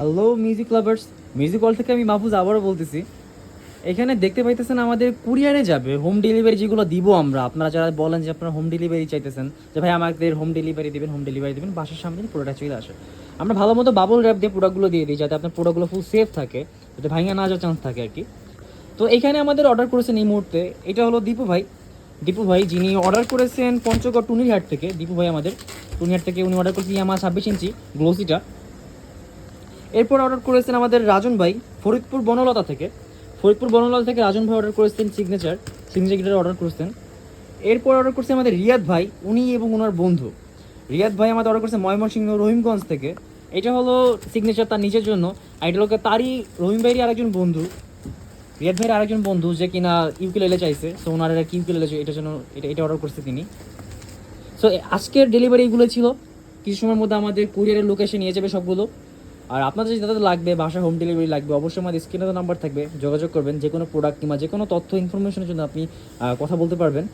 Hello music lovers, music world থেকে আমি মাহফুজ আবারও বলতেছি। এখানে দেখতে পাইতেছেন আমাদের কুরিয়ারে যাবে হোম ডেলিভারি যেগুলো দিব আমরা। আপনারা যারা বলেন যে আপনারা হোম ডেলিভারি চাইতেছেন, যে ভাই আমাদের হোম ডেলিভারি দিবেন, হোম ডেলিভারি দিবেন, বাসার সামনে প্রোডাক্ট চলে আসে। আমরা ভালো মতো বাবল র্যাপ দিয়ে প্রোডাক্টগুলো দিয়ে দিই, যাতে আপনার প্রোডাক্টগুলো ফুল সেফ থাকে, যাতে ভাঙা না যাওয়ার চান্স থাকে আর কি। তো এখানে আমাদের অর্ডার করেছেন এই মুহূর্তে, এটা হলো দীপু ভাই যিনি অর্ডার করেছেন পঞ্চগড় টুনিরহাট থেকে। দীপু ভাই আমাদের টুনিরহাট থেকে উনি অর্ডার করেছেন ইয়ামা 26 ইঞ্চি গ্লোসিটা। এরপর অর্ডার করেছেন আমাদের রাজন ভাই ফরিদপুর বনলতা থেকে রাজন ভাই অর্ডার করেছেন সিগনেচার গিটার অর্ডার করেছেন। এরপর অর্ডার করছে আমাদের রিয়াদ ভাই, উনি এবং ওনার বন্ধু রিয়াদ ভাই আমাদের অর্ডার করছে ময়মনসিংহ রহিমগঞ্জ থেকে। এটা হলো সিগনেচার তার নিজের জন্য, আর এটা লোকে তারই রহিম ভাইয়ের আরেকজন বন্ধু, রিয়াদ ভাইয়ের আরেকজন বন্ধু যে কিনা ইউকেলেলে চাইছে, সো ওনার একটা ইউকেলেলে এটার জন্য এটা অর্ডার করছে তিনি। সো আজকের ডেলিভারি এগুলো ছিল। কিছু সময়ের মধ্যে আমাদের কুরিয়ারের লোকেশন নিয়ে যাবে সবগুলো। আর আপনাদের যদি লাগবে, বাসা হোম ডেলিভারি লাগবে, অবশ্যই আমাদের স্ক্রিনে নাম্বার থাকবে, যোগাযোগ করবেন। যে কোনো প্রোডাক্ট কিংবা যে কোনো তথ্য ইনফরমেশনের জন্য আপনি কথা বলতে পারবেন।